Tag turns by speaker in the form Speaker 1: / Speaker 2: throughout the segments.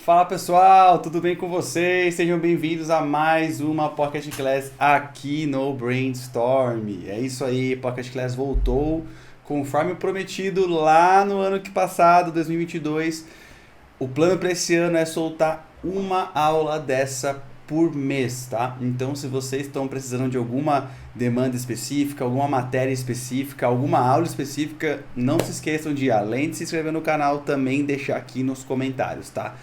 Speaker 1: Fala pessoal, tudo bem com vocês? Sejam bem-vindos a mais uma Pocket Class aqui no Brainstorm. É isso aí, Pocket Class voltou conforme prometido lá no ano que passado, 2022. O plano para esse ano é soltar uma aula dessa por mês, tá? Então, se vocês estão precisando de alguma demanda específica, alguma matéria específica, alguma aula específica, não se esqueçam de, além de se inscrever no canal, também deixar aqui nos comentários, tá?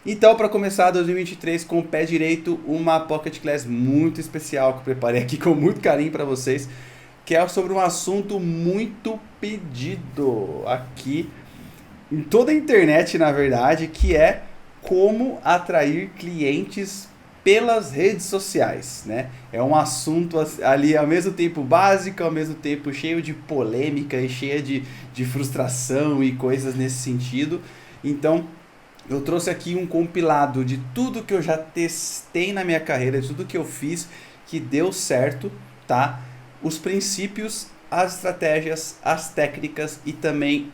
Speaker 1: Então, para começar 2023 com o pé direito, uma Pocket Class muito especial que eu preparei aqui com muito carinho para vocês, que é sobre um assunto muito pedido aqui em toda a internet, na verdade, que é como atrair clientes pelas redes sociais, né? É um assunto ali ao mesmo tempo básico, ao mesmo tempo cheio de polêmica e cheio de frustração e coisas nesse sentido. Então, eu trouxe aqui um compilado de tudo que eu já testei na minha carreira, de tudo que eu fiz que deu certo, tá? Os princípios, as estratégias, as técnicas e também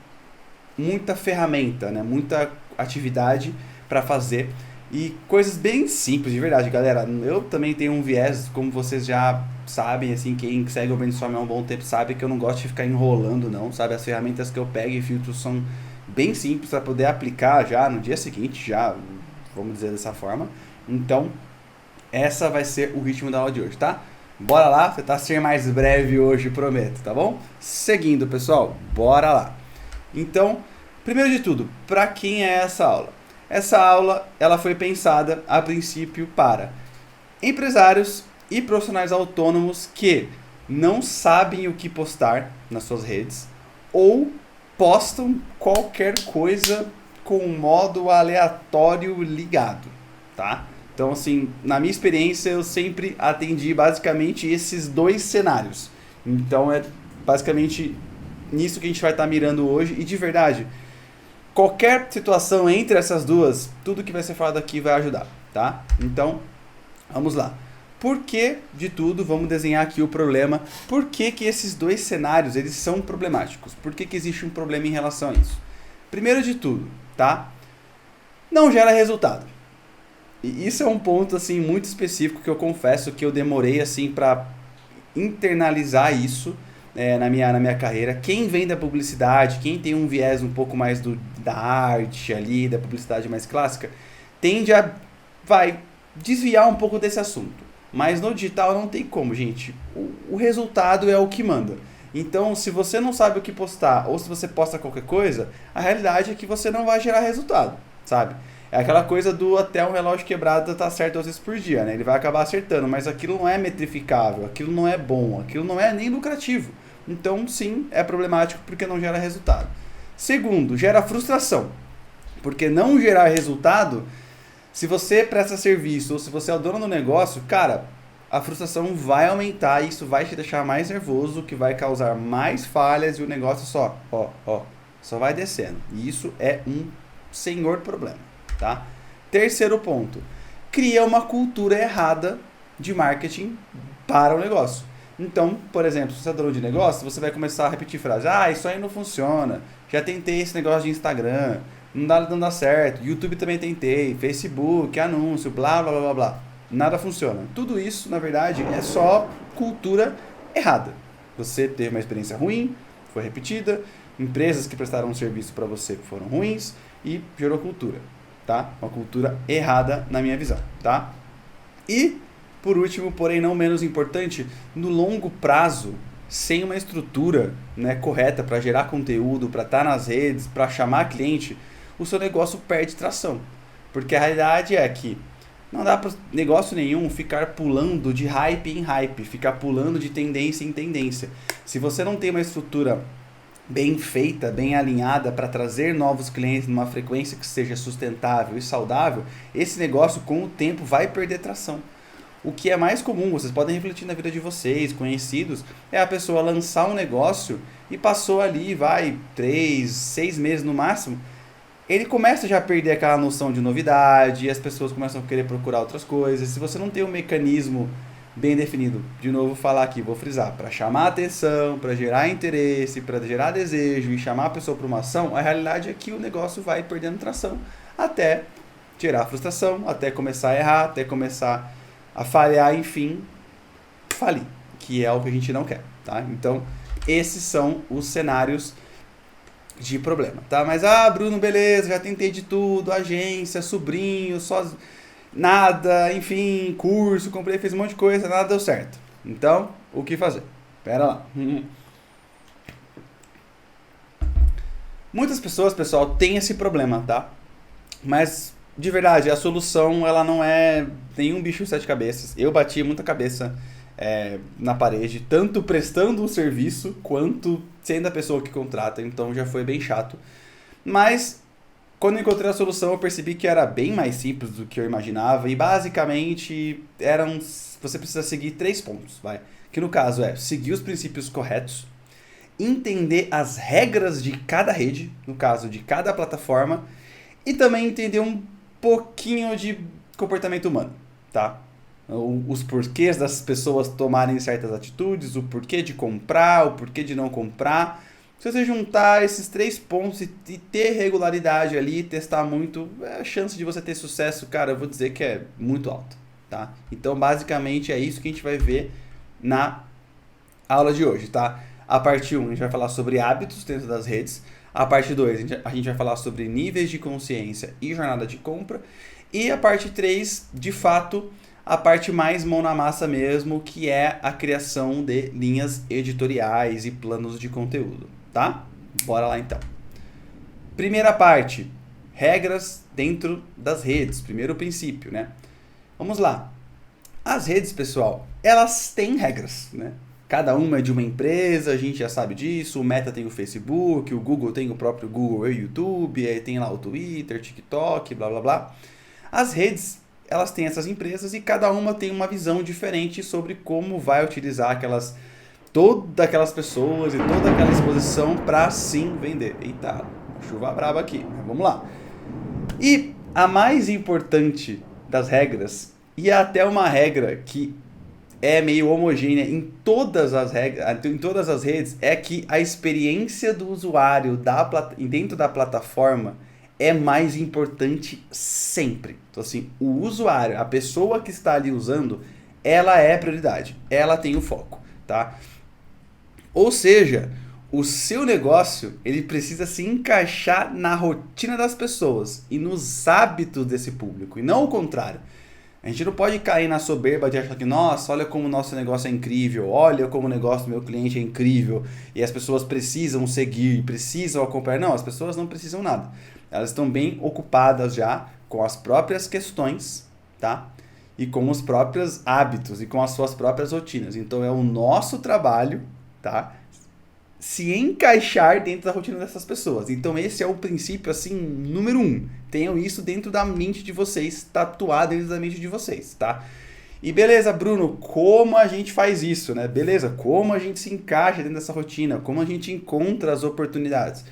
Speaker 1: muita ferramenta, né? Muita atividade para fazer e coisas bem simples, de verdade, galera. Eu também tenho um viés, como vocês já sabem, assim, quem segue o Brainstorm há um bom tempo sabe que eu não gosto de ficar enrolando, não, sabe? As ferramentas que eu pego e filtro são bem simples para poder aplicar já no dia seguinte, já, vamos dizer dessa forma. Então, essa vai ser o ritmo da aula de hoje, tá? Bora lá, tentar ser mais breve hoje, prometo, tá bom? Seguindo, pessoal, bora lá. Então, primeiro de tudo, para quem é essa aula? Essa aula, ela foi pensada a princípio para empresários e profissionais autônomos que não sabem o que postar nas suas redes ou postam qualquer coisa com um modo aleatório ligado, tá? Então, assim, na minha experiência, eu sempre atendi basicamente esses dois cenários. Então, é basicamente nisso que a gente vai estar mirando hoje. E de verdade, qualquer situação entre essas duas, tudo que vai ser falado aqui vai ajudar, tá? Então, vamos lá. Por que de tudo, vamos desenhar aqui o problema. Por que que esses dois cenários, eles são problemáticos? Por que que existe um problema em relação a isso? Primeiro de tudo, tá? Não gera resultado. E isso é um ponto, assim, muito específico que eu confesso que eu demorei, assim, para internalizar isso na minha carreira. Quem vem da publicidade, quem tem um viés um pouco mais da arte ali, da publicidade mais clássica, tende a desviar um pouco desse assunto. Mas no digital não tem como, gente. O resultado é o que manda. Então, se você não sabe o que postar, ou se você posta qualquer coisa, a realidade é que você não vai gerar resultado, sabe? É aquela coisa do até um relógio quebrado tá certo 2 vezes por dia, né? Ele vai acabar acertando, mas aquilo não é metrificável, aquilo não é bom, aquilo não é nem lucrativo. Então, sim, é problemático porque não gera resultado. Segundo, gera frustração. Porque não gerar resultado, se você presta serviço ou se você é o dono do negócio, cara, a frustração vai aumentar e isso vai te deixar mais nervoso, que vai causar mais falhas e o negócio só vai descendo. E isso é um senhor problema, tá? Terceiro ponto, cria uma cultura errada de marketing para o negócio. Então, por exemplo, se você é dono de negócio, você vai começar a repetir frases. Ah, isso aí não funciona. Já tentei esse negócio de Instagram. Não dá certo. YouTube também tentei. Facebook, anúncio, blá, blá, blá, blá, blá. Nada funciona. Tudo isso, na verdade, é só cultura errada. Você teve uma experiência ruim, foi repetida. Empresas que prestaram um serviço para você foram ruins e gerou cultura, tá? Uma cultura errada na minha visão, tá? E por último, porém não menos importante, no longo prazo, sem uma estrutura, né, correta para gerar conteúdo, para estar nas redes, para chamar cliente, o seu negócio perde tração. Porque a realidade é que não dá para negócio nenhum ficar pulando de hype em hype, ficar pulando de tendência em tendência. Se você não tem uma estrutura bem feita, bem alinhada para trazer novos clientes numa frequência que seja sustentável e saudável, esse negócio com o tempo vai perder tração. O que é mais comum, vocês podem refletir na vida de vocês, conhecidos, é a pessoa lançar um negócio e passou ali, 3, 6 meses no máximo, ele começa já a perder aquela noção de novidade, as pessoas começam a querer procurar outras coisas. Se você não tem um mecanismo bem definido, de novo falar aqui, vou frisar, para chamar atenção, para gerar interesse, para gerar desejo e chamar a pessoa para uma ação, a realidade é que o negócio vai perdendo tração até gerar frustração, até começar a errar, até começar a falhar, enfim, falir, que é o que a gente não quer, tá? Então, esses são os cenários de problema, tá? Mas, Bruno, beleza, já tentei de tudo, agência, sobrinho, só nada, enfim, curso, comprei, fiz um monte de coisa, nada deu certo. Então, o que fazer? Pera lá. Muitas pessoas, pessoal, têm esse problema, tá? Mas, de verdade, a solução, ela não é nenhum bicho de sete cabeças. Eu bati muita cabeça na parede, tanto prestando o serviço, quanto sendo a pessoa que contrata, então já foi bem chato. Mas, quando eu encontrei a solução, eu percebi que era bem mais simples do que eu imaginava, e basicamente, você precisa seguir 3 pontos, vai. Que no caso é seguir os princípios corretos, entender as regras de cada rede, no caso de cada plataforma, e também entender um pouquinho de comportamento humano, tá? Os porquês das pessoas tomarem certas atitudes, o porquê de comprar, o porquê de não comprar. Se você juntar esses 3 pontos e ter regularidade ali, testar muito, a chance de você ter sucesso, cara, eu vou dizer que é muito alta, tá? Então, basicamente, é isso que a gente vai ver na aula de hoje, tá? A parte 1, a gente vai falar sobre hábitos dentro das redes. A parte 2, a gente vai falar sobre níveis de consciência e jornada de compra. E a parte 3, de fato, a parte mais mão na massa mesmo, que é a criação de linhas editoriais e planos de conteúdo, tá? Bora lá então. Primeira parte, regras dentro das redes. Primeiro princípio, né? Vamos lá. As redes, pessoal, elas têm regras, né? Cada uma é de uma empresa, a gente já sabe disso. O Meta tem o Facebook, o Google tem o próprio Google e o YouTube, aí tem lá o Twitter, TikTok, blá blá blá. As redes, elas têm essas empresas e cada uma tem uma visão diferente sobre como vai utilizar todas aquelas pessoas e toda aquela exposição para sim vender. Eita, chuva braba aqui, mas vamos lá. E a mais importante das regras, e é até uma regra que é meio homogênea em todas as redes, é que a experiência do usuário dentro da plataforma é mais importante sempre. Então assim, o usuário, a pessoa que está ali usando, ela é a prioridade, ela tem o foco, tá? Ou seja, o seu negócio, ele precisa se encaixar na rotina das pessoas e nos hábitos desse público, e não o contrário. A gente não pode cair na soberba de achar que, nossa, olha como o nosso negócio é incrível, olha como o negócio do meu cliente é incrível, e as pessoas precisam seguir, precisam acompanhar. Não, as pessoas não precisam nada. Elas estão bem ocupadas já com as próprias questões, tá? E com os próprios hábitos e com as suas próprias rotinas. Então é o nosso trabalho, tá? Se encaixar dentro da rotina dessas pessoas. Então esse é o princípio, assim, número 1. Tenham isso dentro da mente de vocês, tatuado dentro da mente de vocês, tá? E beleza, Bruno, como a gente faz isso, né? Beleza, como a gente se encaixa dentro dessa rotina, como a gente encontra as oportunidades?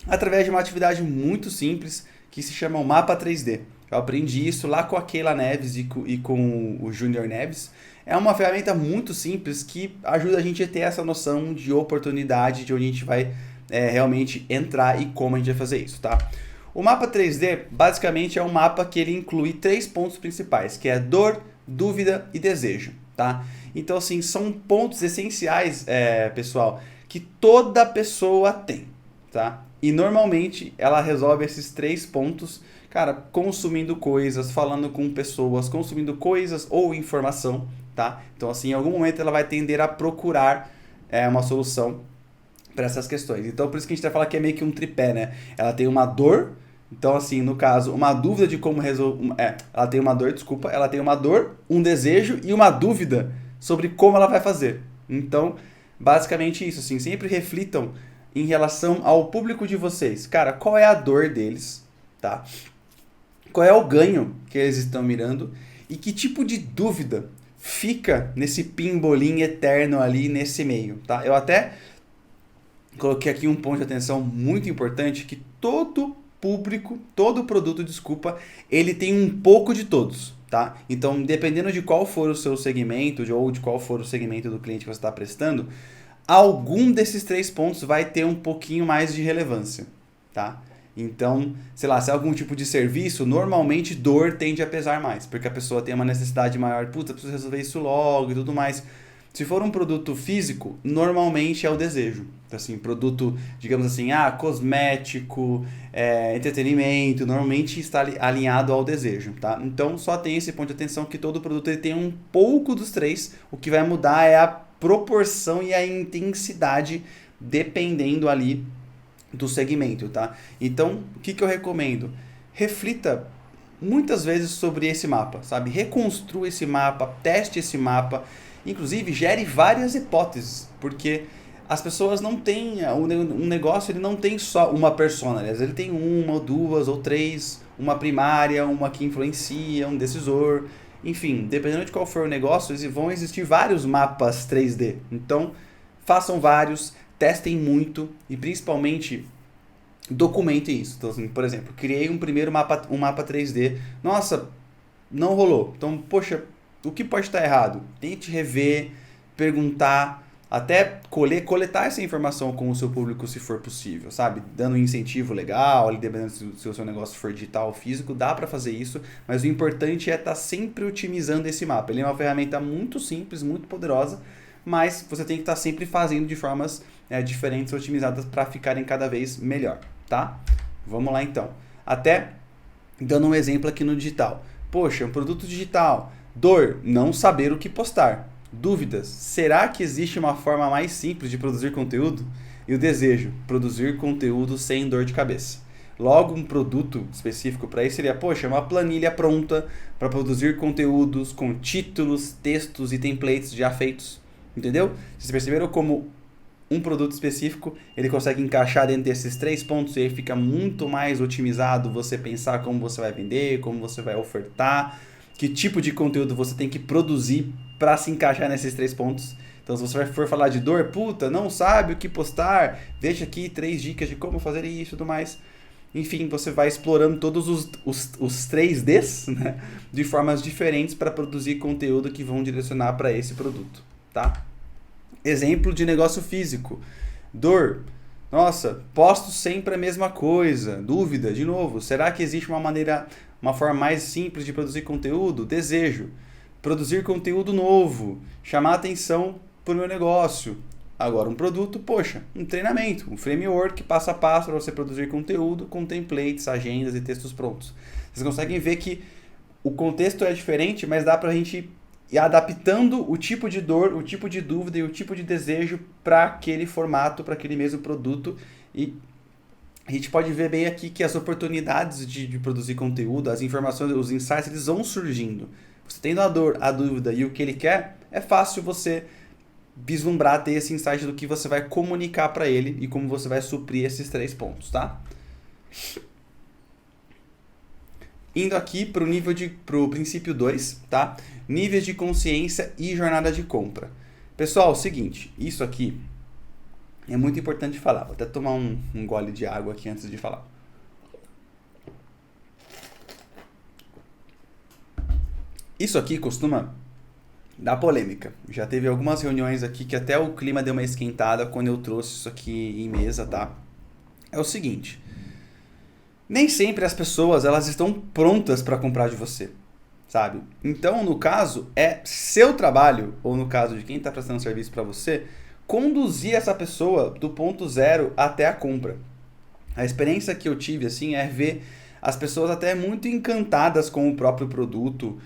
Speaker 1: Através de uma atividade muito simples que se chama o Mapa 3D. Eu aprendi isso lá com a Keila Neves e com o Júnior Neves. É uma ferramenta muito simples que ajuda a gente a ter essa noção de oportunidade, de onde a gente vai realmente entrar e como a gente vai fazer isso, tá? O mapa 3D, basicamente, é um mapa que ele inclui 3 pontos principais, que é dor, dúvida e desejo, tá? Então, assim, são pontos essenciais, pessoal, que toda pessoa tem, tá? E, normalmente, ela resolve esses 3 pontos, cara, consumindo coisas, falando com pessoas, consumindo coisas ou informação, tá? Então, assim, em algum momento ela vai tender a procurar uma solução para essas questões. Então, por isso que a gente vai falar que é meio que um tripé, né? Ela tem uma dor, então, assim, no caso, uma dúvida de como resolver... ela tem uma dor, desculpa, ela tem uma dor, um desejo e uma dúvida sobre como ela vai fazer. Então, basicamente isso, assim, sempre reflitam em relação ao público de vocês. Cara, qual é a dor deles, tá? Qual é o ganho que eles estão mirando e que tipo de dúvida fica nesse pimbolim eterno ali nesse meio, tá? Eu até coloquei aqui um ponto de atenção muito importante, que todo público, todo produto, ele tem um pouco de todos, tá? Então, dependendo de qual for o seu segmento ou de qual for o segmento do cliente que você está prestando, algum desses 3 pontos vai ter um pouquinho mais de relevância, tá? Então, sei lá, se é algum tipo de serviço, normalmente dor tende a pesar mais, porque a pessoa tem uma necessidade maior, puta, preciso resolver isso logo e tudo mais. Se for um produto físico, normalmente é o desejo. Então, assim, produto, digamos assim, cosmético, entretenimento, normalmente está alinhado ao desejo, tá? Então, só tem esse ponto de atenção que todo produto ele tem um pouco dos três, o que vai mudar é a proporção e a intensidade dependendo ali do segmento, tá? Então, o que eu recomendo? Reflita muitas vezes sobre esse mapa, sabe? Reconstrua esse mapa, teste esse mapa, inclusive gere várias hipóteses, porque as pessoas não têm, um negócio ele não tem só uma persona, aliás, ele tem uma ou duas ou três, uma primária, uma que influencia, um decisor, enfim, dependendo de qual for o negócio, vão existir vários mapas 3D, então façam vários, testem muito e principalmente documentem isso. Então, assim, por exemplo, criei um mapa 3D. Nossa, não rolou. Então, poxa, o que pode estar errado? Tente rever, perguntar, até coletar essa informação com o seu público se for possível, sabe? Dando um incentivo legal, dependendo se o seu negócio for digital ou físico, dá para fazer isso, mas o importante é estar sempre otimizando esse mapa. Ele é uma ferramenta muito simples, muito poderosa, mas você tem que estar sempre fazendo de formas diferentes, otimizadas para ficarem cada vez melhor, tá? Vamos lá então. Até dando um exemplo aqui no digital. Poxa, um produto digital. Dor, não saber o que postar. Dúvidas, será que existe uma forma mais simples de produzir conteúdo? E o desejo, produzir conteúdo sem dor de cabeça. Logo, um produto específico para isso seria, poxa, uma planilha pronta para produzir conteúdos com títulos, textos e templates já feitos. Entendeu? Vocês perceberam como um produto específico ele consegue encaixar dentro desses 3 pontos e aí fica muito mais otimizado você pensar como você vai vender, como você vai ofertar, que tipo de conteúdo você tem que produzir para se encaixar nesses 3 pontos. Então, se você for falar de dor, puta, não sabe o que postar, veja aqui 3 dicas de como fazer isso e tudo mais. Enfim, você vai explorando todos os 3Ds, né, de formas diferentes para produzir conteúdo que vão direcionar para esse produto. Tá? Exemplo de negócio físico. Dor. Nossa, posto sempre a mesma coisa. Dúvida, de novo. Será que existe uma forma mais simples de produzir conteúdo? Desejo. Produzir conteúdo novo. Chamar atenção para o meu negócio. Agora um produto, poxa, um treinamento, um framework passo a passo para você produzir conteúdo com templates, agendas e textos prontos. Vocês conseguem ver que o contexto é diferente, mas dá para a gente e adaptando o tipo de dor, o tipo de dúvida e o tipo de desejo para aquele formato, para aquele mesmo produto. E a gente pode ver bem aqui que as oportunidades de produzir conteúdo, as informações, os insights, eles vão surgindo. Você tendo a dor, a dúvida e o que ele quer, é fácil você vislumbrar, ter esse insight do que você vai comunicar para ele e como você vai suprir esses 3 pontos, tá? Indo aqui para o princípio 2, tá? Níveis de consciência e jornada de compra. Pessoal, é o seguinte, isso aqui é muito importante falar. Vou até tomar um gole de água aqui antes de falar. Isso aqui costuma dar polêmica. Já teve algumas reuniões aqui que até o clima deu uma esquentada quando eu trouxe isso aqui em mesa, tá? É o seguinte... Nem sempre as pessoas elas estão prontas para comprar de você, sabe? Então, no caso, é seu trabalho, ou no caso de quem está prestando serviço para você, conduzir essa pessoa do ponto zero até a compra. A experiência que eu tive assim é ver as pessoas até muito encantadas com o próprio produto,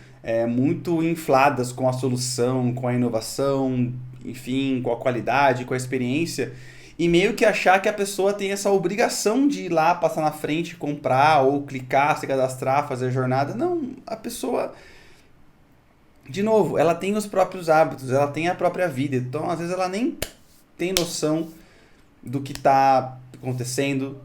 Speaker 1: muito infladas com a solução, com a inovação, enfim, com a qualidade, com a experiência. E meio que achar que a pessoa tem essa obrigação de ir lá, passar na frente, comprar, ou clicar, se cadastrar, fazer a jornada. Não, a pessoa, de novo, ela tem os próprios hábitos, ela tem a própria vida. Então, às vezes, ela nem tem noção do que está acontecendo.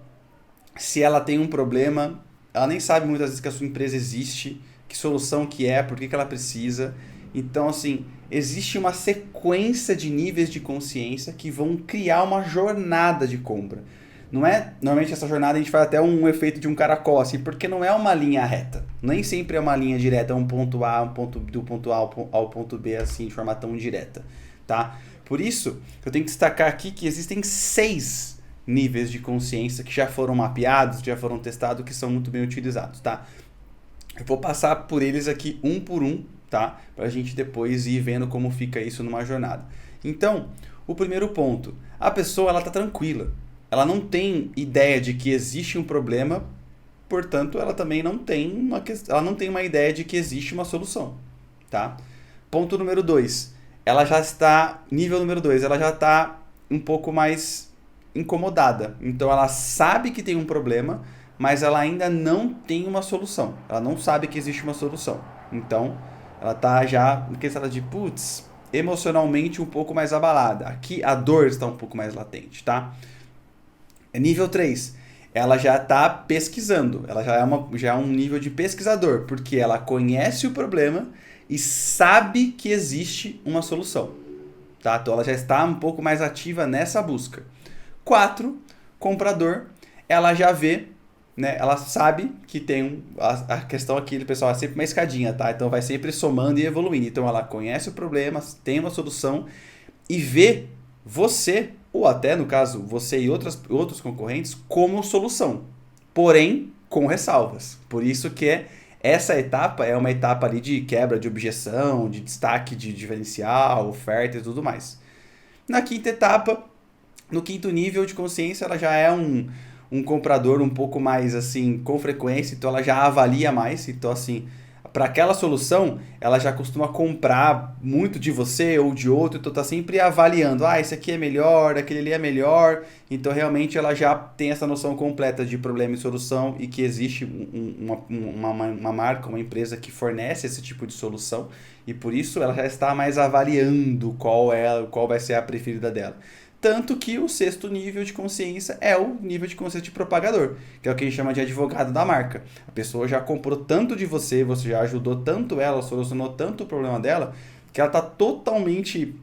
Speaker 1: Se ela tem um problema, ela nem sabe muitas vezes que a sua empresa existe, que solução que é, por que ela precisa. Então, assim, existe uma sequência de níveis de consciência que vão criar uma jornada de compra. Não é, normalmente essa jornada a gente faz até um efeito de um caracol, assim, porque não é uma linha reta. Nem sempre é uma linha direta, um ponto A, do ponto A ao ponto B, assim, de forma tão direta, tá? Por isso, eu tenho que destacar aqui que existem 6 níveis de consciência que já foram mapeados, já foram testados, que são muito bem utilizados, tá? Eu vou passar por eles aqui um por um, tá? Pra gente depois ir vendo como fica isso numa jornada. Então, o primeiro ponto, a pessoa ela tá tranquila. Ela não tem ideia de que existe um problema, portanto, ela também não tem uma ideia de que existe uma solução, tá? Ponto número 2, nível número 2, ela já está um pouco mais incomodada. Então, ela sabe que tem um problema, mas ela ainda não tem uma solução. Ela não sabe que existe uma solução. Então, ela tá já em questão de, emocionalmente um pouco mais abalada. Aqui a dor está um pouco mais latente, tá? Nível 3, ela já está pesquisando. Ela já é um nível de pesquisador, porque ela conhece o problema e sabe que existe uma solução, tá? Então, ela já está um pouco mais ativa nessa busca. 4, comprador, ela já vê, né? Ela sabe que tem a questão aqui, pessoal, é sempre uma escadinha, tá? Então vai sempre somando e evoluindo. Então ela conhece o problema, tem uma solução e vê você, ou até no caso você e outros concorrentes, como solução, porém com ressalvas. Por isso que essa etapa é uma etapa ali de quebra de objeção, de destaque de diferencial, oferta e tudo mais. Na quinta etapa, no quinto nível de consciência, ela já é um comprador um pouco mais, assim, com frequência, então ela já avalia mais. Então, assim, para aquela solução, ela já costuma comprar muito de você ou de outro, então tá sempre avaliando, esse aqui é melhor, aquele ali é melhor. Então, realmente, ela já tem essa noção completa de problema e solução e que existe uma marca, uma empresa que fornece esse tipo de solução e, por isso, ela já está mais avaliando qual vai ser a preferida dela. Tanto que o sexto nível de consciência é o nível de consciência de propagador, que é o que a gente chama de advogado da marca. A pessoa já comprou tanto de você, você já ajudou tanto ela, solucionou tanto o problema dela, que ela está totalmente,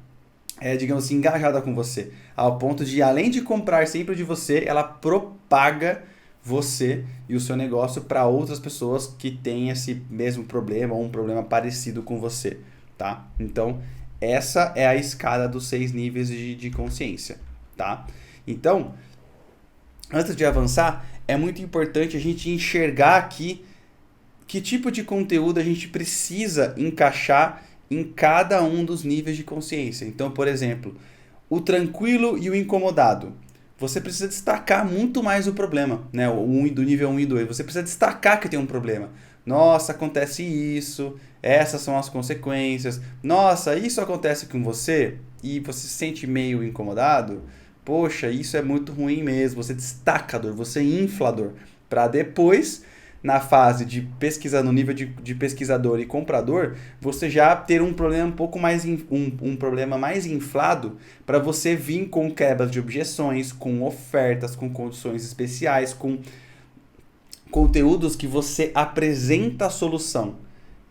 Speaker 1: digamos assim, engajada com você. Ao ponto de, além de comprar sempre de você, ela propaga você e o seu negócio para outras pessoas que têm esse mesmo problema ou um problema parecido com você, tá? Então, essa é a escada dos 6 níveis de consciência, tá? Então, antes de avançar, é muito importante a gente enxergar aqui que tipo de conteúdo a gente precisa encaixar em cada um dos níveis de consciência. Então, por exemplo, o tranquilo e o incomodado. Você precisa destacar muito mais o problema, né? Do nível 1 e 2. Você precisa destacar que tem um problema. Nossa, acontece isso, essas são as consequências. Nossa, isso acontece com você e você se sente meio incomodado? Poxa, isso é muito ruim mesmo. Você destaca a dor, você infla a dor. Para depois, na fase de pesquisa, no nível de pesquisador e comprador, você já ter um problema um pouco mais um problema mais inflado para você vir com quebras de objeções, com ofertas, com condições especiais, com conteúdos que você apresenta a solução.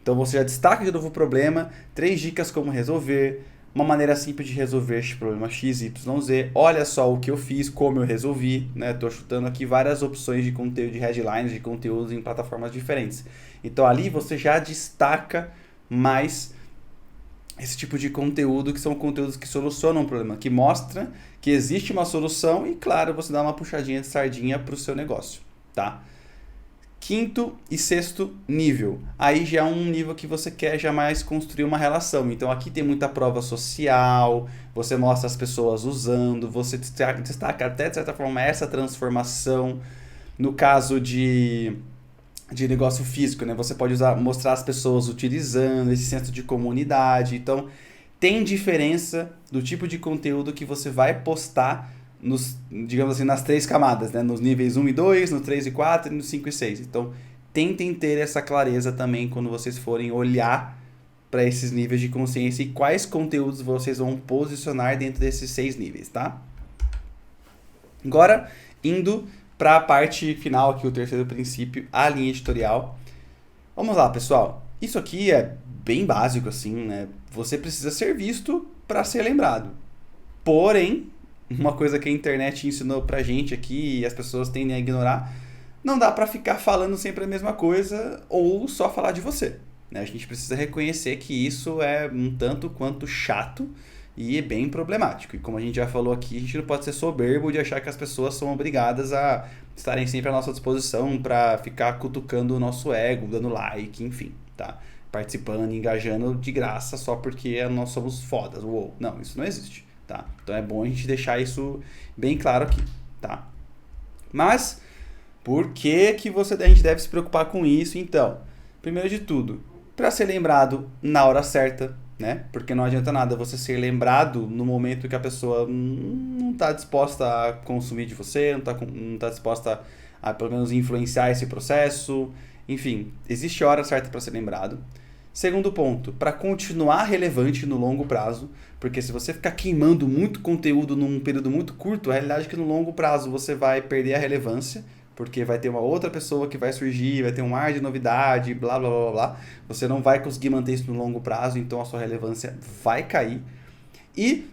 Speaker 1: Então você já destaca de novo o problema, 3 dicas como resolver, uma maneira simples de resolver este problema X, Y, Z. Olha só o que eu fiz, como eu resolvi, né? Tô chutando aqui várias opções de conteúdo, de headlines, de conteúdos em plataformas diferentes. Então ali você já destaca mais esse tipo de conteúdo, que são conteúdos que solucionam um problema, que mostra que existe uma solução e, claro, você dá uma puxadinha de sardinha para o seu negócio, tá? Quinto e sexto nível. Aí já é um nível que você quer já mais construir uma relação. Então aqui tem muita prova social, você mostra as pessoas usando, você destaca até de certa forma essa transformação. No caso de negócio físico, né? Você pode mostrar as pessoas utilizando esse senso de comunidade. Então tem diferença do tipo de conteúdo que você vai postar digamos assim, nas 3 camadas, né? Nos níveis 1 e 2, no 3 e 4 e no 5 e 6. Então, tentem ter essa clareza também quando vocês forem olhar para esses níveis de consciência e quais conteúdos vocês vão posicionar dentro desses 6 níveis, tá? Agora, indo para a parte final aqui, o terceiro princípio, a linha editorial. Vamos lá, pessoal. Isso aqui é bem básico, assim, né? Você precisa ser visto para ser lembrado. Porém, uma coisa que a internet ensinou pra gente aqui e as pessoas tendem a ignorar, não dá pra ficar falando sempre a mesma coisa ou só falar de você, né? A gente precisa reconhecer que isso é um tanto quanto chato e é bem problemático. E como a gente já falou aqui, a gente não pode ser soberbo de achar que as pessoas são obrigadas a estarem sempre à nossa disposição para ficar cutucando o nosso ego, dando like, enfim, tá? Participando, engajando de graça só porque nós somos fodas. Uou. Não, isso não existe, tá? Então é bom a gente deixar isso bem claro aqui, tá? Mas, por que a gente deve se preocupar com isso, então? Primeiro de tudo, para ser lembrado na hora certa, né? Porque não adianta nada você ser lembrado no momento que a pessoa não está disposta a consumir de você, não tá disposta a pelo menos influenciar esse processo. Enfim, existe hora certa para ser lembrado. Segundo ponto, para continuar relevante no longo prazo, porque se você ficar queimando muito conteúdo num período muito curto, a realidade é que no longo prazo você vai perder a relevância, porque vai ter uma outra pessoa que vai surgir, vai ter um ar de novidade, blá, blá, blá, blá. Você não vai conseguir manter isso no longo prazo, então a sua relevância vai cair. E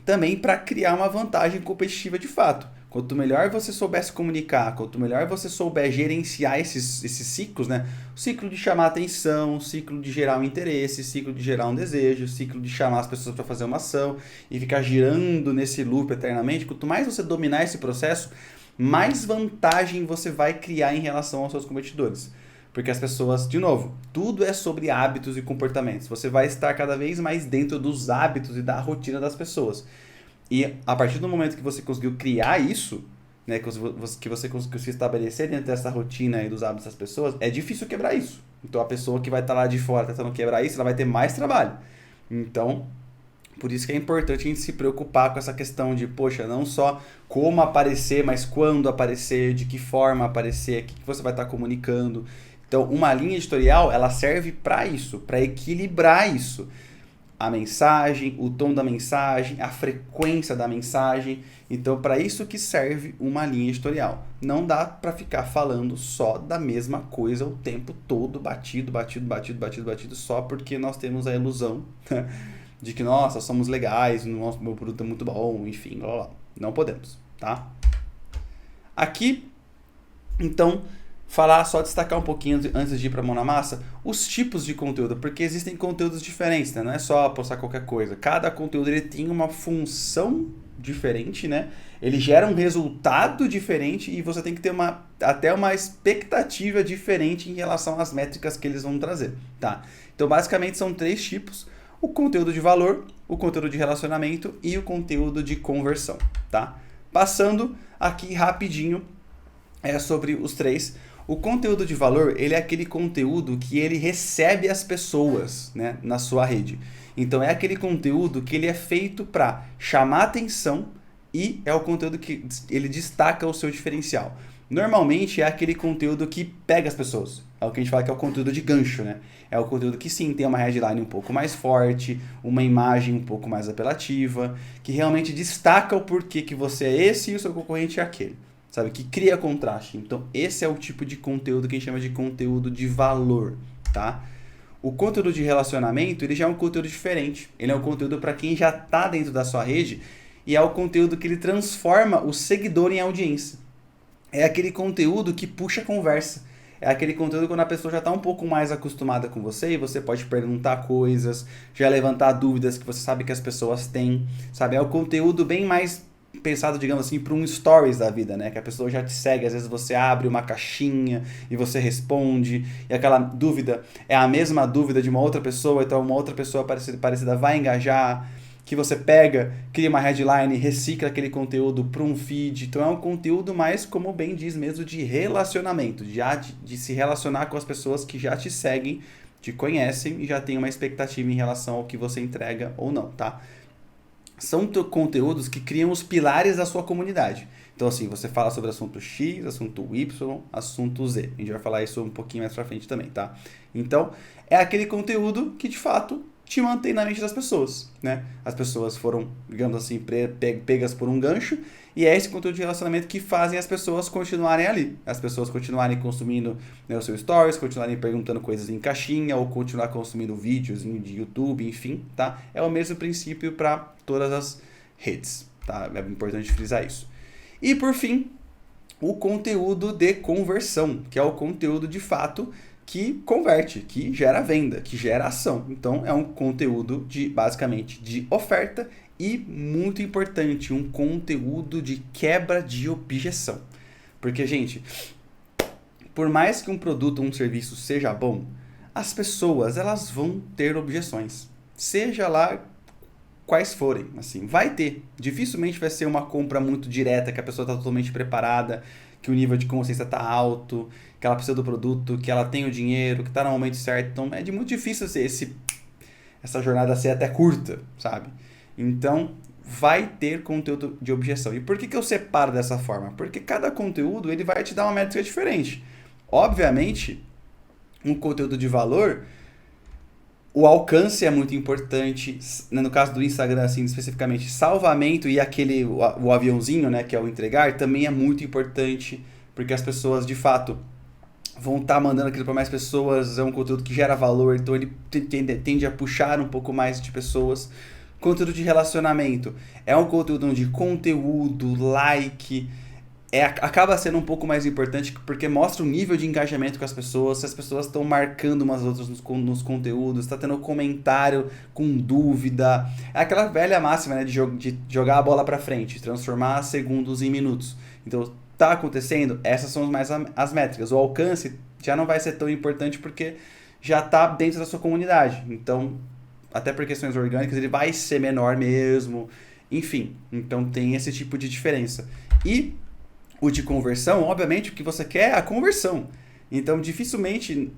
Speaker 1: também para criar uma vantagem competitiva de fato. Quanto melhor você souber se comunicar, quanto melhor você souber gerenciar esses ciclos, né? O ciclo de chamar atenção, o ciclo de gerar um interesse, o ciclo de gerar um desejo, o ciclo de chamar as pessoas para fazer uma ação e ficar girando nesse loop eternamente. Quanto mais você dominar esse processo, mais vantagem você vai criar em relação aos seus competidores. Porque as pessoas, de novo, tudo é sobre hábitos e comportamentos. Você vai estar cada vez mais dentro dos hábitos e da rotina das pessoas. E a partir do momento que você conseguiu criar isso, né, que você conseguiu se estabelecer dentro dessa rotina e dos hábitos das pessoas, é difícil quebrar isso. Então a pessoa que vai estar lá de fora tentando quebrar isso, ela vai ter mais trabalho. Então, por isso que é importante a gente se preocupar com essa questão de, poxa, não só como aparecer, mas quando aparecer, de que forma aparecer, o que você vai estar comunicando. Então, uma linha editorial, ela serve para isso, para equilibrar isso. A mensagem, o tom da mensagem, a frequência da mensagem. Então, para isso que serve uma linha editorial. Não dá para ficar falando só da mesma coisa o tempo todo, batido, só porque nós temos a ilusão de que, nossa, somos legais, meu produto é muito bom, enfim, blá, blá. Não podemos, tá? Aqui, então, só destacar um pouquinho antes de ir para a mão na massa, os tipos de conteúdo, porque existem conteúdos diferentes, né? Não é só postar qualquer coisa. Cada conteúdo ele tem uma função diferente, né? Ele gera um resultado diferente e você tem que ter até uma expectativa diferente em relação às métricas que eles vão trazer, tá? Então, basicamente, são 3 tipos: o conteúdo de valor, o conteúdo de relacionamento e o conteúdo de conversão, tá? Passando aqui rapidinho sobre os 3. O conteúdo de valor, ele é aquele conteúdo que ele recebe as pessoas, né, na sua rede. Então, é aquele conteúdo que ele é feito para chamar atenção e é o conteúdo que ele destaca o seu diferencial. Normalmente, é aquele conteúdo que pega as pessoas. É o que a gente fala que é o conteúdo de gancho, né? É o conteúdo que sim, tem uma headline um pouco mais forte, uma imagem um pouco mais apelativa, que realmente destaca o porquê que você é esse e o seu concorrente é aquele. Sabe, que cria contraste. Então, esse é o tipo de conteúdo que a gente chama de conteúdo de valor, tá? O conteúdo de relacionamento, ele já é um conteúdo diferente. Ele é um conteúdo para quem já está dentro da sua rede e é o conteúdo que ele transforma o seguidor em audiência. É aquele conteúdo que puxa a conversa. É aquele conteúdo quando a pessoa já está um pouco mais acostumada com você e você pode perguntar coisas, já levantar dúvidas que você sabe que as pessoas têm, sabe? É o conteúdo bem mais pensado, digamos assim, para um stories da vida, né? Que a pessoa já te segue, às vezes você abre uma caixinha e você responde, e aquela dúvida é a mesma dúvida de uma outra pessoa, então uma outra pessoa parecida vai engajar, que você pega, cria uma headline, recicla aquele conteúdo para um feed. Então é um conteúdo mais, como bem diz mesmo, de relacionamento, de se relacionar com as pessoas que já te seguem, te conhecem e já tem uma expectativa em relação ao que você entrega ou não, tá? São conteúdos que criam os pilares da sua comunidade. Então, assim, você fala sobre assunto X, assunto Y, assunto Z. A gente vai falar isso um pouquinho mais pra frente também, tá? Então, é aquele conteúdo que, de fato, te mantém na mente das pessoas, né? As pessoas foram, digamos assim, pegas por um gancho, e é esse conteúdo de relacionamento que fazem as pessoas continuarem ali. As pessoas continuarem consumindo, né, os seus stories, continuarem perguntando coisas em caixinha, ou continuar consumindo vídeos de YouTube, enfim, tá? É o mesmo princípio para todas as redes, tá? É importante frisar isso. E, por fim, o conteúdo de conversão, que é o conteúdo, de fato, que converte, que gera venda, que gera ação. Então é um conteúdo basicamente de oferta e, muito importante, um conteúdo de quebra de objeção. Porque, gente, por mais que um produto ou um serviço seja bom, as pessoas elas vão ter objeções. Seja lá quais forem, assim, vai ter. Dificilmente vai ser uma compra muito direta, que a pessoa está totalmente preparada, que o nível de consciência está alto, que ela precisa do produto, que ela tem o dinheiro, que está no momento certo. Então é muito difícil ser essa jornada ser até curta, sabe? Então vai ter conteúdo de objeção. E por que eu separo dessa forma? Porque cada conteúdo ele vai te dar uma métrica diferente. Obviamente, um conteúdo de valor, o alcance é muito importante. No caso do Instagram, assim, especificamente, salvamento e o aviãozinho, né, que é o entregar, também é muito importante, porque as pessoas, de fato, vão estar mandando aquilo para mais pessoas. É um conteúdo que gera valor, então ele tende a puxar um pouco mais de pessoas. Conteúdo de relacionamento é um conteúdo onde conteúdo, like, acaba sendo um pouco mais importante porque mostra o nível de engajamento com as pessoas, se as pessoas estão marcando umas outras nos conteúdos, está tendo comentário com dúvida. É aquela velha máxima, né, de jogar a bola para frente, transformar segundos em minutos. Então, tá acontecendo, essas são mais as métricas. O alcance já não vai ser tão importante porque já está dentro da sua comunidade. Então, até por questões orgânicas, ele vai ser menor mesmo. Enfim, então tem esse tipo de diferença. E o de conversão, obviamente, o que você quer é a conversão. Então, dificilmente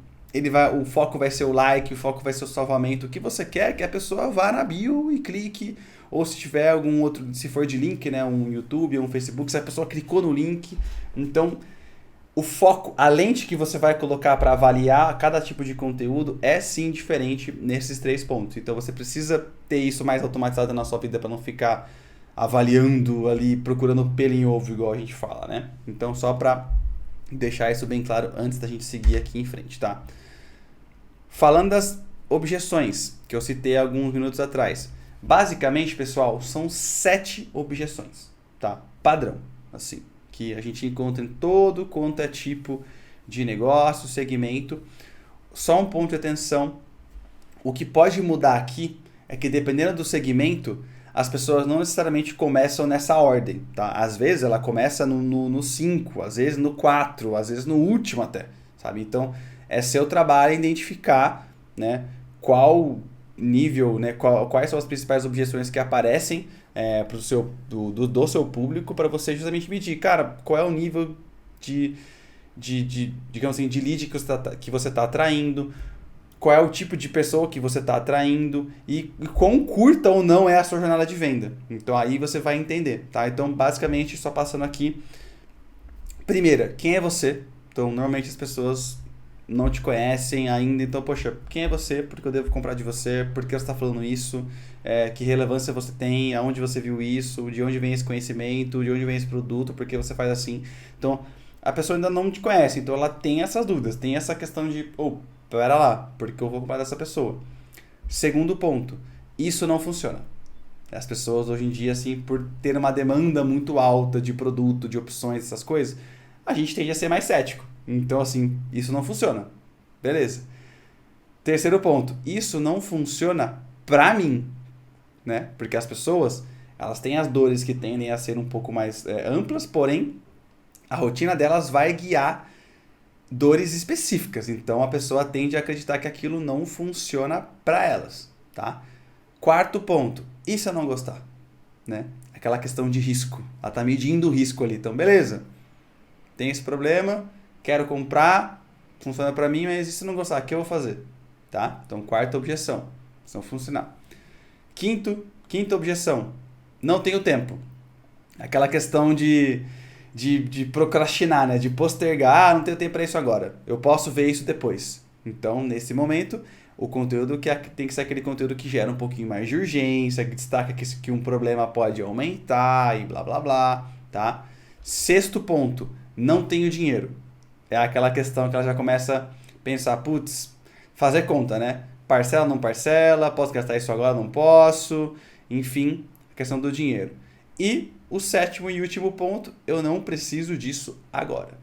Speaker 1: o foco vai ser o like, o foco vai ser o salvamento. O que você quer é que a pessoa vá na bio e clique, ou se tiver algum outro, se for de link, né, um YouTube, um Facebook, se a pessoa clicou no link. Então, o foco, a lente que você vai colocar para avaliar cada tipo de conteúdo é sim diferente nesses 3 pontos. Então, você precisa ter isso mais automatizado na sua vida para não ficar avaliando ali, procurando pelo em ovo, igual a gente fala, né? Então, só para deixar isso bem claro antes da gente seguir aqui em frente, tá? Falando das objeções, que eu citei alguns minutos atrás. Basicamente, pessoal, são 7 objeções, tá? Padrão, assim, que a gente encontra em todo quanto é tipo de negócio, segmento. Só um ponto de atenção, o que pode mudar aqui é que dependendo do segmento, as pessoas não necessariamente começam nessa ordem, tá? Às vezes ela começa no 5, às vezes no 4, às vezes no último até, sabe? Então, é seu trabalho identificar, né, qual nível, né, quais são as principais objeções que aparecem do seu público para você justamente medir, cara, qual é o nível digamos assim, de lead que você tá atraindo, qual é o tipo de pessoa que você está atraindo e quão curta ou não é a sua jornada de venda. Então aí você vai entender, tá? Então basicamente só passando aqui. Primeira, quem é você? Então normalmente as pessoas não te conhecem ainda, então poxa, quem é você? Por que eu devo comprar de você? Por que você está falando isso? Que relevância você tem? Aonde você viu isso? De onde vem esse conhecimento? De onde vem esse produto? Por que você faz assim? Então a pessoa ainda não te conhece, então ela tem essas dúvidas, tem essa questão de pera lá, porque eu vou comprar dessa pessoa. Segundo ponto, isso não funciona. As pessoas hoje em dia, assim, por ter uma demanda muito alta de produto, de opções, essas coisas, a gente tende a ser mais cético. Então, assim, isso não funciona. Beleza. Terceiro ponto, isso não funciona pra mim, né? Porque as pessoas, elas têm as dores que tendem a ser um pouco mais amplas, porém, a rotina delas vai guiar dores específicas, então a pessoa tende a acreditar que aquilo não funciona para elas, tá? Quarto ponto, e se eu não gostar, né? Aquela questão de risco, ela tá medindo o risco ali, então beleza, tem esse problema, quero comprar, funciona para mim, mas e se não gostar, o que eu vou fazer, tá? Então quarta objeção, se não funcionar. Quinta objeção, não tenho tempo, aquela questão de procrastinar, né? De postergar, não tenho tempo para isso agora. Eu posso ver isso depois. Então, nesse momento, o conteúdo tem que ser aquele conteúdo que gera um pouquinho mais de urgência, que destaca que um problema pode aumentar e blá blá blá, tá? Sexto ponto, não tenho dinheiro. É aquela questão que ela já começa a pensar, putz, fazer conta, né? Parcela, não parcela, posso gastar isso agora, não posso. Enfim, a questão do dinheiro. E o sétimo e último ponto, eu não preciso disso agora.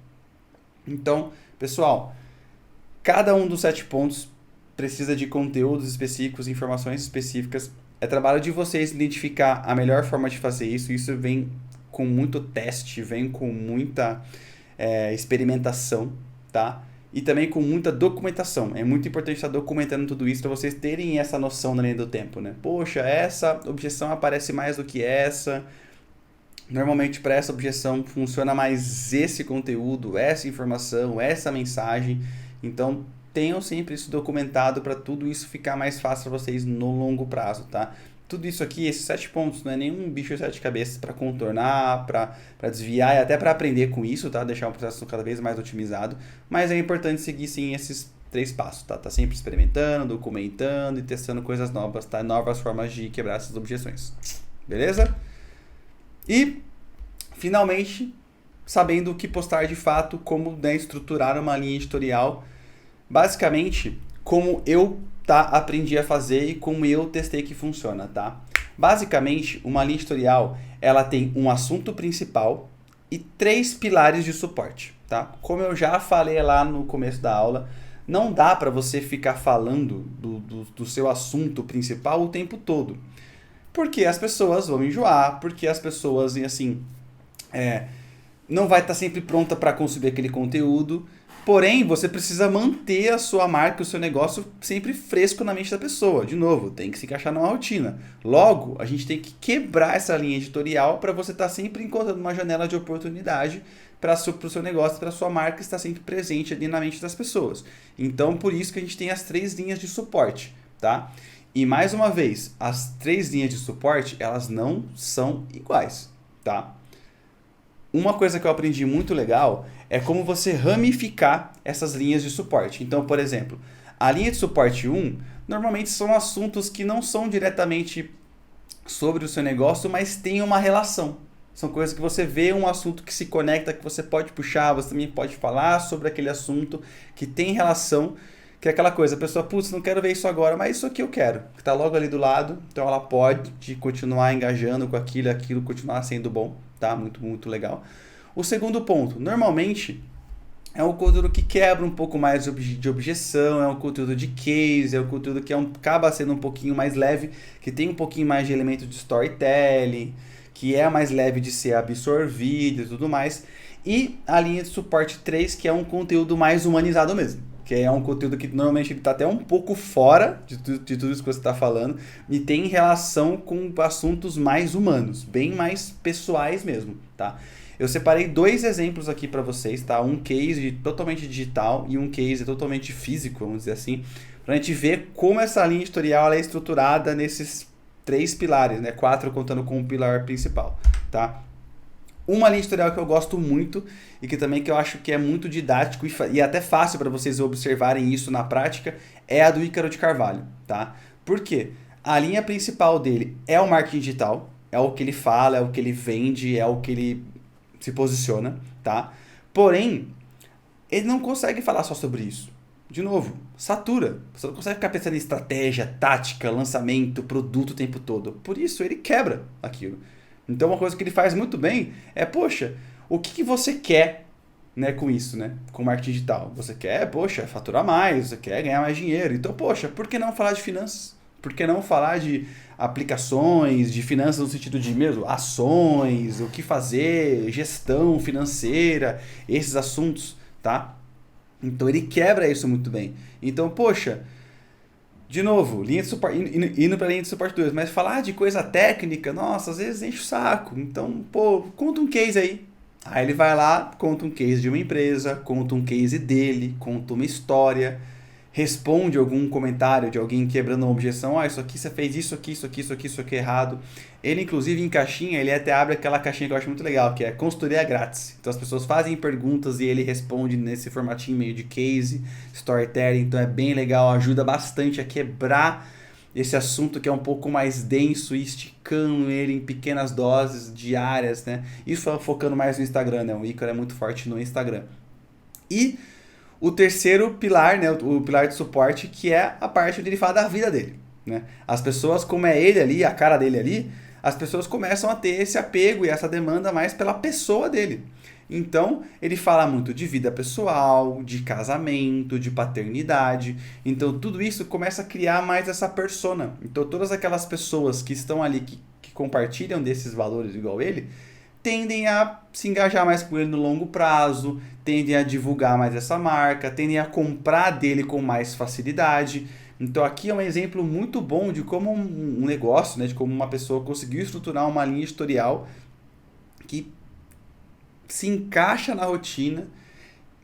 Speaker 1: Então, pessoal, Cada um dos 7 pontos precisa de conteúdos específicos, informações específicas. É trabalho de vocês identificar a melhor forma de fazer isso. Isso vem com muito teste, vem com muita experimentação, tá? E também com muita documentação. É muito importante estar documentando tudo isso para vocês terem essa noção na linha do tempo, né? Poxa, essa objeção aparece mais do que essa. Normalmente para essa objeção funciona mais esse conteúdo, essa informação, essa mensagem. Então tenham sempre isso documentado para tudo isso ficar mais fácil para vocês no longo prazo, tá? Tudo isso aqui, esses 7 pontos, não é nenhum bicho de 7 cabeças para contornar, para desviar e até para aprender com isso, tá? Deixar o processo cada vez mais otimizado. Mas é importante seguir sim esses 3 passos, tá? Tá sempre experimentando, documentando e testando coisas novas, tá? Novas formas de quebrar essas objeções. Beleza? E, finalmente, sabendo o que postar de fato, como, né, estruturar uma linha editorial. Basicamente, como eu aprendi a fazer e como eu testei que funciona, tá? Basicamente, uma linha editorial, ela tem um assunto principal e 3 pilares de suporte, tá? Como eu já falei lá no começo da aula, não dá para você ficar falando do seu assunto principal o tempo todo. Porque as pessoas vão enjoar, porque as pessoas, assim, não vai estar sempre pronta para consumir aquele conteúdo. Porém, você precisa manter a sua marca, o seu negócio sempre fresco na mente da pessoa. De novo, tem que se encaixar numa rotina. Logo, a gente tem que quebrar essa linha editorial para você estar sempre encontrando uma janela de oportunidade para o seu negócio, para a sua marca estar sempre presente ali na mente das pessoas. Então, por isso que a gente tem as 3 linhas de suporte, tá? E mais uma vez, as 3 linhas de suporte, elas não são iguais, tá? Uma coisa que eu aprendi muito legal é como você ramificar essas linhas de suporte. Então, por exemplo, a linha de suporte 1, normalmente são assuntos que não são diretamente sobre o seu negócio, mas tem uma relação. São coisas que você vê um assunto que se conecta, que você pode puxar, você também pode falar sobre aquele assunto que tem relação, que é aquela coisa, a pessoa, putz, não quero ver isso agora, mas isso aqui eu quero, que está logo ali do lado, então ela pode continuar engajando com aquilo continuar sendo bom, tá? Muito, muito legal. O segundo ponto, normalmente é um conteúdo que quebra um pouco mais de objeção, é um conteúdo de case, é um conteúdo que acaba sendo um pouquinho mais leve, que tem um pouquinho mais de elemento de storytelling, que é mais leve de ser absorvido e tudo mais. E a linha de suporte 3, que é um conteúdo mais humanizado mesmo. Que é um conteúdo que normalmente está até um pouco fora de tudo isso que você está falando e tem relação com assuntos mais humanos, bem mais pessoais mesmo, tá? Eu separei 2 exemplos aqui para vocês, tá? Um case totalmente digital e um case totalmente físico, vamos dizer assim, para a gente ver como essa linha editorial ela é estruturada nesses 3 pilares, né? 4 contando com o pilar principal, tá? Uma linha editorial que eu gosto muito e que também que eu acho que é muito didático e até fácil para vocês observarem isso na prática é a do Ícaro de Carvalho, tá? Por quê? A linha principal dele é o marketing digital, é o que ele fala, é o que ele vende, é o que ele se posiciona, tá? Porém, ele não consegue falar só sobre isso. De novo, satura. Você não consegue ficar pensando em estratégia, tática, lançamento, produto o tempo todo. Por isso, ele quebra aquilo. Então, uma coisa que ele faz muito bem é, poxa, o que você quer, né, com isso, né? Com marketing digital? Você quer, poxa, faturar mais, você quer ganhar mais dinheiro. Então, poxa, por que não falar de finanças? Por que não falar de aplicações, de finanças no sentido de mesmo ações, o que fazer, gestão financeira, esses assuntos, tá? Então, ele quebra isso muito bem. Então, poxa, de novo, linha de suporte, indo para a linha de suporte 2, mas falar de coisa técnica, nossa, às vezes enche o saco. Então, pô, conta um case aí. Aí ele vai lá, conta um case de uma empresa, conta um case dele, conta uma história, responde algum comentário de alguém quebrando uma objeção, isso aqui você fez isso aqui errado. Ele, inclusive, em caixinha, ele até abre aquela caixinha que eu acho muito legal, que é consultoria grátis. Então as pessoas fazem perguntas e ele responde nesse formatinho meio de case, storytelling, então é bem legal, ajuda bastante a quebrar esse assunto que é um pouco mais denso e esticando ele em pequenas doses diárias, né? Isso focando mais no Instagram, né? O Ícaro é muito forte no Instagram. E o terceiro pilar, né, o pilar de suporte, que é a parte onde ele fala da vida dele, né? As pessoas, como é ele ali, a cara dele ali, as pessoas começam a ter esse apego e essa demanda mais pela pessoa dele. Então, ele fala muito de vida pessoal, de casamento, de paternidade. Então, tudo isso começa a criar mais essa persona. Então, todas aquelas pessoas que estão ali, que compartilham desses valores igual ele, tendem a se engajar mais com ele no longo prazo, tendem a divulgar mais essa marca, tendem a comprar dele com mais facilidade. Então aqui é um exemplo muito bom de como um negócio, né, de como uma pessoa conseguiu estruturar uma linha editorial que se encaixa na rotina,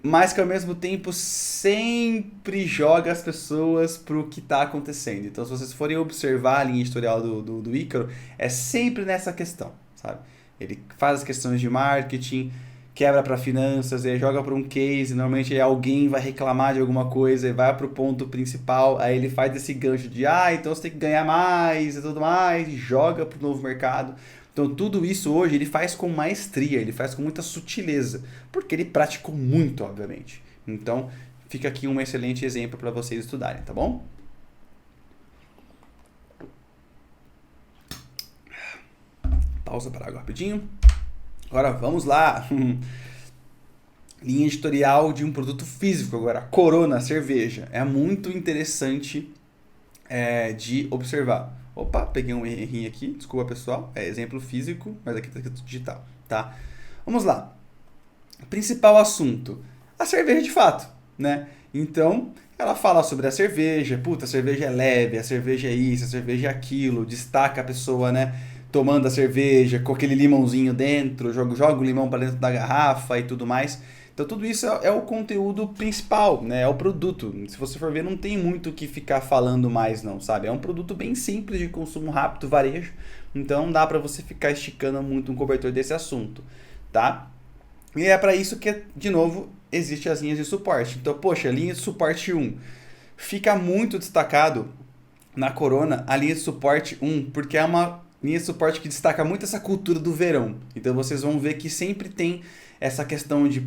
Speaker 1: mas que ao mesmo tempo sempre joga as pessoas pro que está acontecendo. Então se vocês forem observar a linha editorial do Ícaro, é sempre nessa questão, sabe? Ele faz as questões de marketing, quebra para finanças, ele joga para um case, normalmente alguém vai reclamar de alguma coisa e vai para o ponto principal, aí ele faz esse gancho de, então você tem que ganhar mais e tudo mais, e joga para o novo mercado. Então tudo isso hoje ele faz com maestria, ele faz com muita sutileza, porque ele praticou muito, obviamente. Então fica aqui um excelente exemplo para vocês estudarem, tá bom? Pausa para água rapidinho. Agora vamos lá. Linha editorial de um produto físico agora. Corona, cerveja. É muito interessante de observar. Opa, peguei um errinho aqui. Desculpa, pessoal. É exemplo físico, mas aqui está escrito digital. Tá? Vamos lá. Principal assunto. A cerveja de fato, né? Então, ela fala sobre a cerveja. Puta, a cerveja é leve, a cerveja é isso, a cerveja é aquilo. Destaca a pessoa, né? Tomando a cerveja, com aquele limãozinho dentro, joga o limão para dentro da garrafa e tudo mais. Então tudo isso é o conteúdo principal, né? É o produto. Se você for ver, não tem muito o que ficar falando mais não, sabe? É um produto bem simples de consumo rápido, varejo. Então não dá para você ficar esticando muito um cobertor desse assunto, tá? E é para isso que, de novo, existem as linhas de suporte. Então, poxa, linha de suporte 1. Fica muito destacado na Corona a linha de suporte 1, porque é uma linha de suporte que destaca muito essa cultura do verão. Então vocês vão ver que sempre tem essa questão de,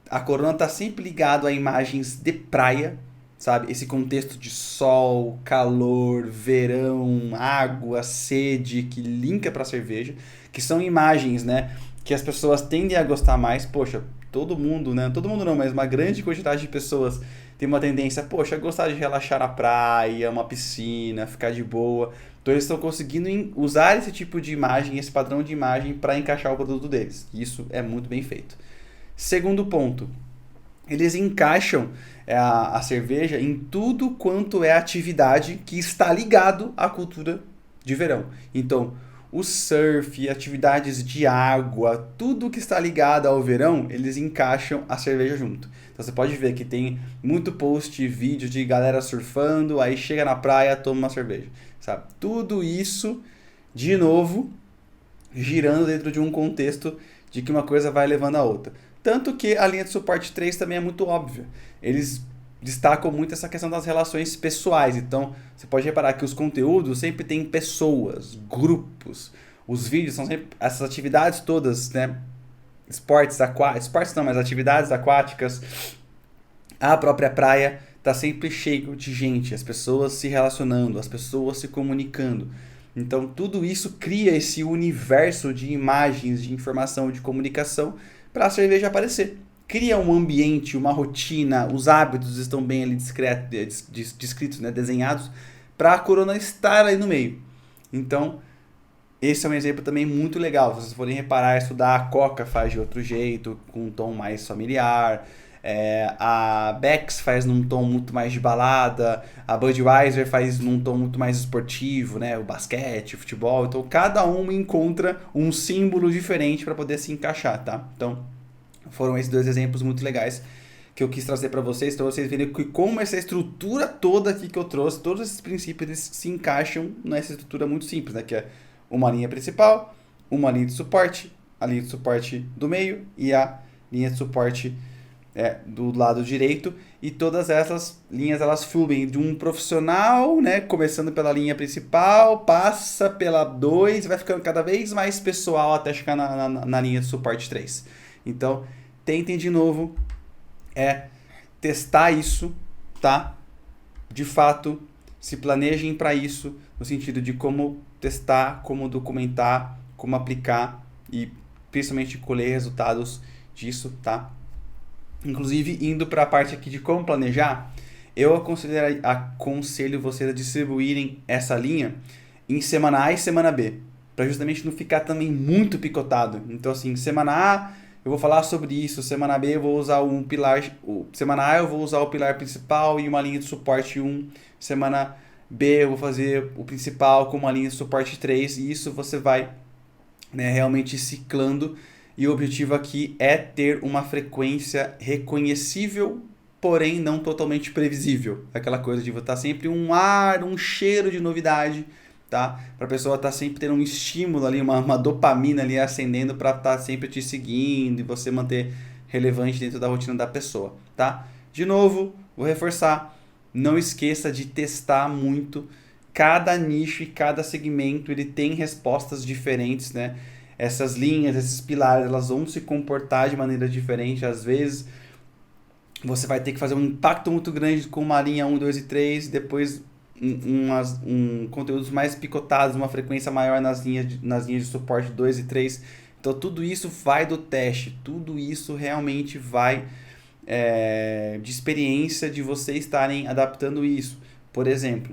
Speaker 1: a Corona tá sempre ligado a imagens de praia, sabe? Esse contexto de sol, calor, verão, água, sede, que linka para cerveja, que são imagens, né, que as pessoas tendem a gostar mais. Poxa, todo mundo, né? Todo mundo não, mas uma grande quantidade de pessoas tem uma tendência, a gostar de relaxar na praia, uma piscina, ficar de boa. Então eles estão conseguindo usar esse tipo de imagem, esse padrão de imagem para encaixar o produto deles. Isso é muito bem feito. Segundo ponto, eles encaixam a cerveja em tudo quanto é atividade que está ligado à cultura de verão. Então, o surf, atividades de água, tudo que está ligado ao verão, eles encaixam a cerveja junto. Então você pode ver que tem muito post, vídeo de galera surfando, aí chega na praia, toma uma cerveja, sabe? Tudo isso, de novo, girando dentro de um contexto de que uma coisa vai levando a outra. Tanto que a linha de suporte 3 também é muito óbvia. Eles destacam muito essa questão das relações pessoais. Então, você pode reparar que os conteúdos sempre têm pessoas, grupos. Os vídeos são sempre essas atividades todas, né? Esportes não, mas atividades aquáticas. A própria praia está sempre cheio de gente, as pessoas se relacionando, as pessoas se comunicando. Então, tudo isso cria esse universo de imagens, de informação, de comunicação para a cerveja aparecer. Cria um ambiente, uma rotina, os hábitos estão bem ali descritos, né, desenhados, para a Corona estar aí no meio. Então, esse é um exemplo também muito legal. Se vocês forem reparar, estudar, a Coca faz de outro jeito, com um tom mais familiar. A Beck's faz num tom muito mais de balada. A Budweiser faz num tom muito mais esportivo, né? O basquete, o futebol. Então, cada uma encontra um símbolo diferente para poder se encaixar, tá? Então, foram esses dois exemplos muito legais que eu quis trazer para vocês verem que como essa estrutura toda aqui que eu trouxe, todos esses princípios, eles se encaixam nessa estrutura muito simples, né? Que é uma linha principal, uma linha de suporte, a linha de suporte do meio e a linha de suporte do lado direito. E todas essas linhas, elas fluem de um profissional, né? Começando pela linha principal, passa pela 2, vai ficando cada vez mais pessoal até chegar na linha de suporte 3. Então, tentem de novo testar isso, tá? De fato, se planejem para isso, no sentido de como testar, como documentar, como aplicar e principalmente colher resultados disso, tá? Inclusive, indo para a parte aqui de como planejar, eu aconselho vocês a distribuírem essa linha em semana A e semana B, para justamente não ficar também muito picotado. Então, assim, semana A eu vou falar sobre isso, semana B eu vou usar um pilar, semana A eu vou usar o pilar principal e uma linha de suporte 1, semana B eu vou fazer o principal com uma linha de suporte 3, e isso você vai, né, realmente ciclando, e o objetivo aqui é ter uma frequência reconhecível, porém não totalmente previsível. Aquela coisa de estar sempre um cheiro de novidade, tá? Para a pessoa estar sempre tendo um estímulo ali, uma dopamina ali acendendo para estar sempre te seguindo e você manter relevante dentro da rotina da pessoa, tá? De novo, vou reforçar, não esqueça de testar muito. Cada nicho e cada segmento ele tem respostas diferentes, né? Essas linhas, esses pilares, elas vão se comportar de maneira diferente. Às vezes você vai ter que fazer um impacto muito grande com uma linha 1, 2 e 3, depois conteúdos mais picotados, uma frequência maior nas linhas de suporte 2 e 3. Então tudo isso vai do teste, tudo isso realmente vai de experiência de vocês estarem adaptando isso. Por exemplo,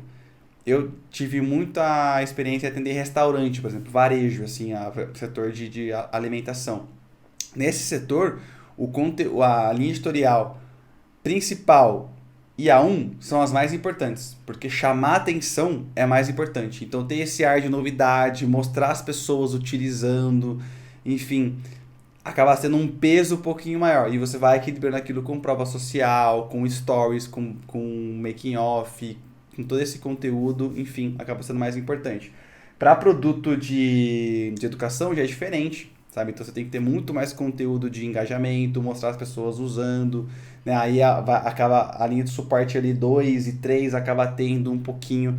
Speaker 1: eu tive muita experiência em atender restaurante, por exemplo, varejo, assim, setor de alimentação. Nesse setor, a linha editorial principal e a 1 são as mais importantes, porque chamar atenção é mais importante. Então, ter esse ar de novidade, mostrar as pessoas utilizando, enfim, acaba sendo um peso um pouquinho maior. E você vai equilibrando aquilo com prova social, com stories, com making off, com todo esse conteúdo, enfim, acaba sendo mais importante. Para produto de educação já é diferente, sabe? Então você tem que ter muito mais conteúdo de engajamento, mostrar as pessoas usando, né? Aí acaba a linha de suporte ali 2 e 3 acaba tendo um pouquinho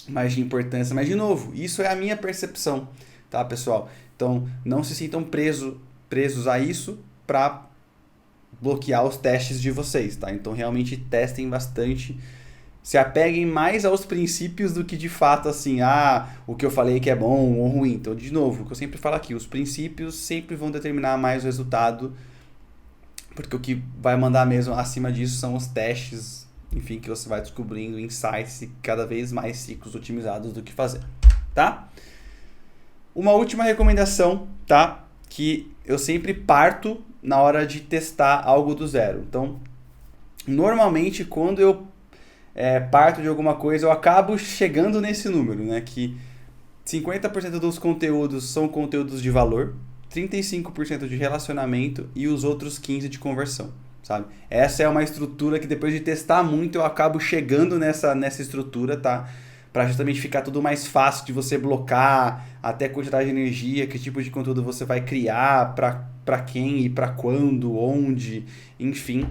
Speaker 1: mais de importância. Mas, de novo, isso é a minha percepção, tá, pessoal? Então, não se sintam presos a isso para bloquear os testes de vocês, tá? Então, realmente testem bastante, se apeguem mais aos princípios do que de fato assim, o que eu falei que é bom ou ruim. Então, de novo, o que eu sempre falo aqui, os princípios sempre vão determinar mais o resultado, porque o que vai mandar mesmo acima disso são os testes, enfim, que você vai descobrindo insights e cada vez mais ciclos otimizados do que fazer, tá? Uma última recomendação, tá? Que eu sempre parto na hora de testar algo do zero. Então, normalmente quando eu parto de alguma coisa, eu acabo chegando nesse número, né? Que 50% dos conteúdos são conteúdos de valor, 35% de relacionamento e os outros 15% de conversão, sabe? Essa é uma estrutura que depois de testar muito eu acabo chegando nessa estrutura, tá? Para justamente ficar tudo mais fácil de você blocar, até quantidade de energia, que tipo de conteúdo você vai criar, para quem e para quando, onde, enfim,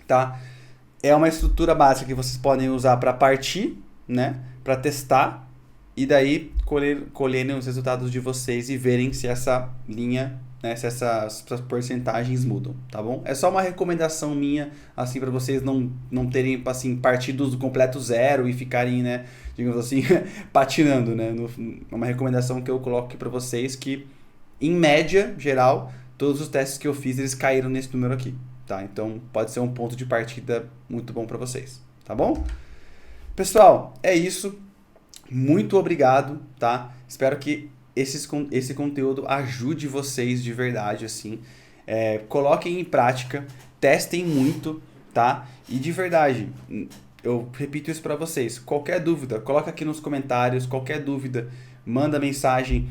Speaker 1: tá? É uma estrutura básica que vocês podem usar para partir, né? Para testar e daí colherem os resultados de vocês e verem se essa linha, né, se essas porcentagens mudam, tá bom? É só uma recomendação minha, assim, para vocês não terem, assim, partidos do completo zero e ficarem, né, digamos assim, patinando, né? É uma recomendação que eu coloco aqui para vocês que, em média geral, todos os testes que eu fiz, eles caíram nesse número aqui, tá? Então, pode ser um ponto de partida muito bom para vocês, tá bom? Pessoal, é isso. Muito obrigado, tá? Espero que esse conteúdo ajude vocês de verdade, assim. Coloquem em prática, testem muito, tá? E de verdade, eu repito isso para vocês. Qualquer dúvida, coloca aqui nos comentários. Qualquer dúvida, manda mensagem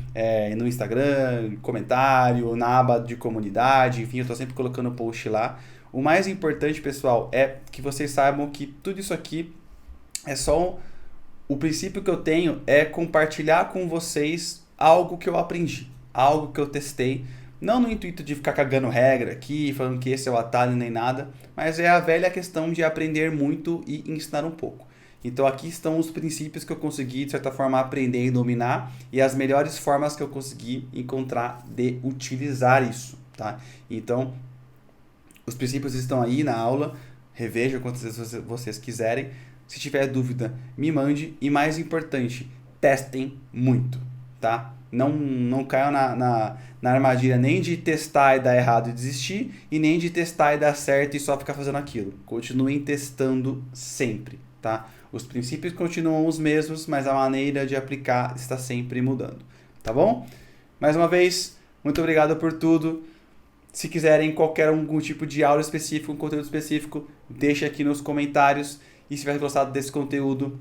Speaker 1: no Instagram, comentário, na aba de comunidade. Enfim, eu tô sempre colocando post lá. O mais importante, pessoal, é que vocês saibam que tudo isso aqui é só o princípio que eu tenho é compartilhar com vocês algo que eu aprendi, algo que eu testei, não no intuito de ficar cagando regra aqui, falando que esse é o atalho nem nada, mas é a velha questão de aprender muito e ensinar um pouco. Então aqui estão os princípios que eu consegui, de certa forma, aprender e dominar, e as melhores formas que eu consegui encontrar de utilizar isso, tá? Então, os princípios estão aí na aula, revejam quantas vezes vocês quiserem. Se tiver dúvida, me mande. E mais importante, testem muito, tá? Não caiam na armadilha nem de testar e dar errado e desistir, e nem de testar e dar certo e só ficar fazendo aquilo. Continuem testando sempre, tá? Os princípios continuam os mesmos, mas a maneira de aplicar está sempre mudando, tá bom? Mais uma vez, muito obrigado por tudo. Se quiserem algum tipo de aula específico, um conteúdo específico, deixa aqui nos comentários. E se tiver gostado desse conteúdo,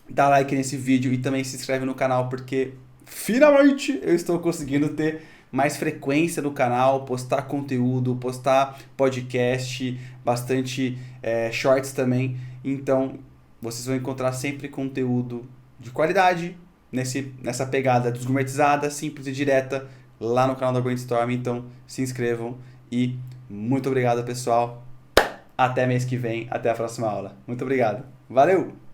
Speaker 1: dá like nesse vídeo e também se inscreve no canal, porque finalmente eu estou conseguindo ter mais frequência no canal, postar conteúdo, postar podcast, bastante shorts também. Então, vocês vão encontrar sempre conteúdo de qualidade, nessa pegada desgourmetizada, simples e direta, lá no canal da Brainstorm. Então, se inscrevam e muito obrigado, pessoal. Até mês que vem, até a próxima aula. Muito obrigado. Valeu!